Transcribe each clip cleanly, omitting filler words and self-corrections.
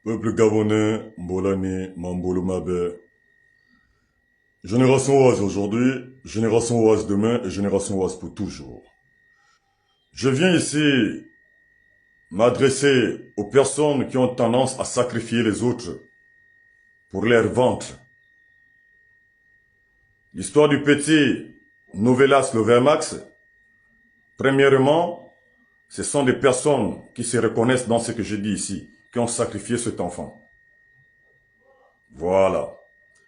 Peuple gabonais, Mbolani, Mambolo Mabe, génération Oise aujourd'hui, génération Oise demain et génération Oise pour toujours. Je viens ici m'adresser aux personnes qui ont tendance à sacrifier les autres pour leur ventre. L'histoire du petit Novelas Lovermax, premièrement, ce sont des personnes qui se reconnaissent dans ce que je dis ici, qui ont sacrifié cet enfant. Voilà.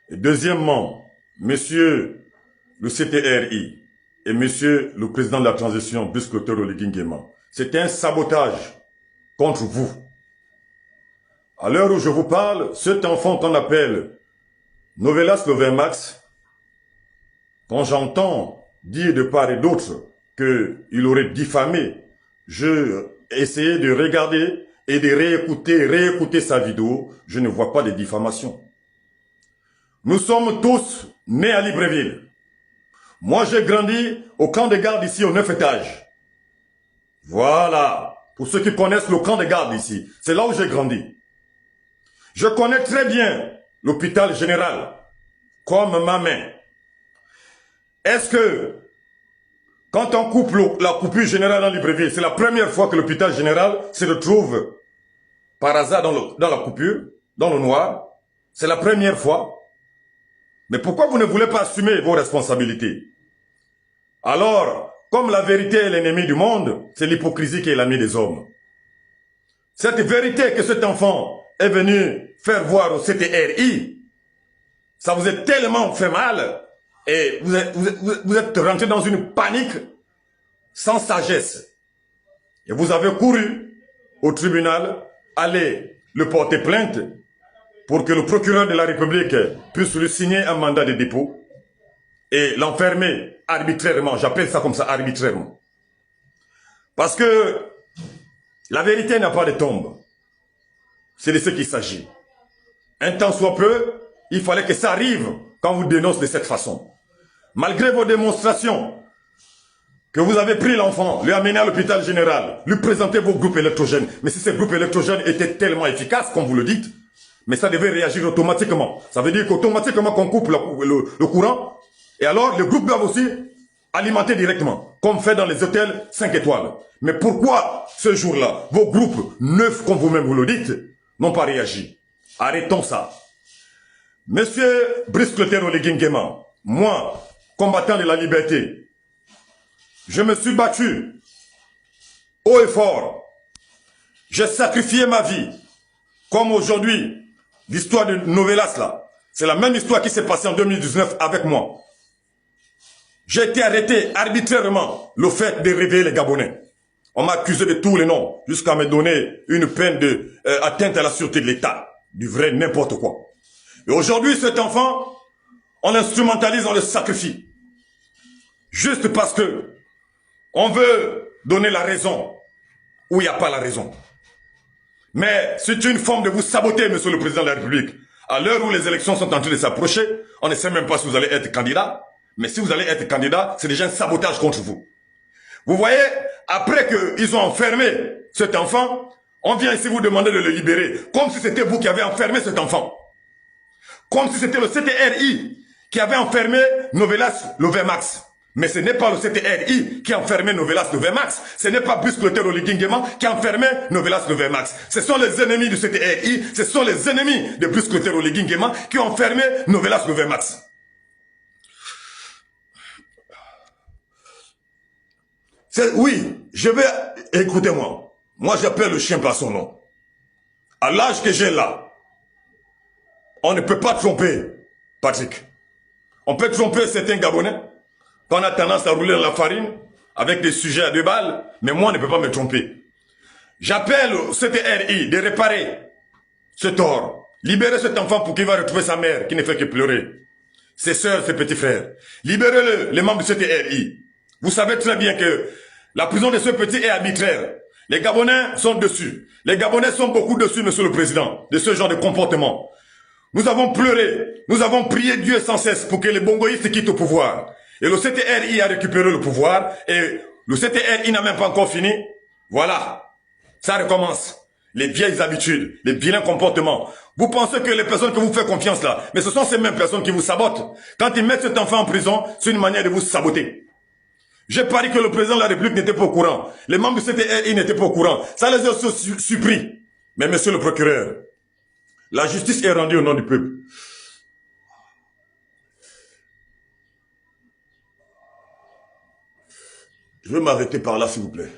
Et deuxièmement, monsieur le CTRI et monsieur le président de la transition, Buscloteur Oligui, c'est un sabotage contre vous. À l'heure où je vous parle, cet enfant qu'on appelle Novelas Lovermax, quand j'entends dire de part et d'autre qu'il aurait diffamé, je essayais de regarder et de réécouter sa vidéo, je ne vois pas de diffamation. Nous sommes tous nés à Libreville. Moi, j'ai grandi au camp de garde ici, au 9 étages. Voilà. Pour ceux qui connaissent le camp de garde ici, c'est là où j'ai grandi. Je connais très bien l'hôpital général, comme ma main. Est-ce que, quand on coupe la coupure générale dans Libreville, c'est la première fois que l'hôpital général se retrouve par hasard dans la coupure, dans le noir? C'est la première fois. Mais pourquoi vous ne voulez pas assumer vos responsabilités? Alors, comme la vérité est l'ennemi du monde, c'est l'hypocrisie qui est l'ami des hommes. Cette vérité que cet enfant est venu faire voir au CTRI, ça vous est tellement fait mal et vous êtes rentré dans une panique sans sagesse. Et vous avez couru au tribunal, aller le porter plainte pour que le procureur de la République puisse lui signer un mandat de dépôt et l'enfermer arbitrairement. J'appelle ça comme ça, arbitrairement. Parce que la vérité n'a pas de tombe. C'est de ce qu'il s'agit. Un temps soit peu, il fallait que ça arrive quand vous dénoncez de cette façon. Malgré vos démonstrations, que vous avez pris l'enfant, lui amené à l'hôpital général, lui présenter vos groupes électrogènes. Mais si ces groupes électrogènes étaient tellement efficaces, comme vous le dites, mais ça devait réagir automatiquement. Ça veut dire qu'automatiquement qu'on coupe le courant, et alors les groupes doivent aussi alimenter directement, comme fait dans les hôtels 5 étoiles. Mais pourquoi ce jour-là, vos groupes neufs, comme vous-même vous le dites, n'ont pas réagi? Arrêtons ça. Monsieur Buscloteur Oligui, moi, combattant de la liberté, je me suis battu haut et fort. J'ai sacrifié ma vie. Comme aujourd'hui, l'histoire de Novelas là, c'est la même histoire qui s'est passée en 2019 avec moi. J'ai été arrêté arbitrairement le fait de réveiller les Gabonais. On m'a accusé de tous les noms, jusqu'à me donner une peine de atteinte à la sûreté de l'État. Du vrai n'importe quoi. Et aujourd'hui, cet enfant, on l'instrumentalise, on le sacrifie. Juste parce que on veut donner la raison où il n'y a pas la raison. Mais c'est une forme de vous saboter, monsieur le président de la République. À l'heure où les élections sont en train de s'approcher, on ne sait même pas si vous allez être candidat. Mais si vous allez être candidat, c'est déjà un sabotage contre vous. Vous voyez, après qu'ils ont enfermé cet enfant, on vient ici vous demander de le libérer. Comme si c'était vous qui avez enfermé cet enfant. Comme si c'était le CTRI qui avait enfermé Novelas Lovermax. Mais ce n'est pas le CTRI qui a enfermé Novelas Lovermax. Ce n'est pas Buscloteur Oligui qui a enfermé Novelas Lovermax. Ce sont les ennemis du CTRI, ce sont les ennemis de Buscloteur Oligui qui ont enfermé Novelas Lovermax. Oui, je vais... Écoutez-moi. Moi, j'appelle le chien par son nom. À l'âge que j'ai là, on ne peut pas tromper, Patrick. On peut tromper certains Gabonais qu'on a tendance à rouler dans la farine avec des sujets à 2 balles, mais moi, on ne peut pas me tromper. J'appelle au CTRI de réparer ce tort. Libérer cet enfant pour qu'il va retrouver sa mère qui ne fait que pleurer. Ses sœurs, ses petits frères. Libérez-le, les membres du CTRI. Vous savez très bien que la prison de ce petit est arbitraire. Les Gabonais sont dessus. Les Gabonais sont beaucoup dessus, monsieur le président, de ce genre de comportement. Nous avons pleuré, nous avons prié Dieu sans cesse pour que les bongoïstes quittent au pouvoir. Et le CTRI a récupéré le pouvoir et le CTRI n'a même pas encore fini. Voilà, ça recommence. les vieilles habitudes, les vilains comportements. Vous pensez que les personnes que vous faites confiance là, mais ce sont ces mêmes personnes qui vous sabotent. Quand ils mettent cet enfant en prison, c'est une manière de vous saboter. J'ai parié que le président de la République n'était pas au courant. Les membres du CTRI n'étaient pas au courant. Ça les a surpris. Mais monsieur le procureur, la justice est rendue au nom du peuple. Je vais m'arrêter par là, s'il vous plaît.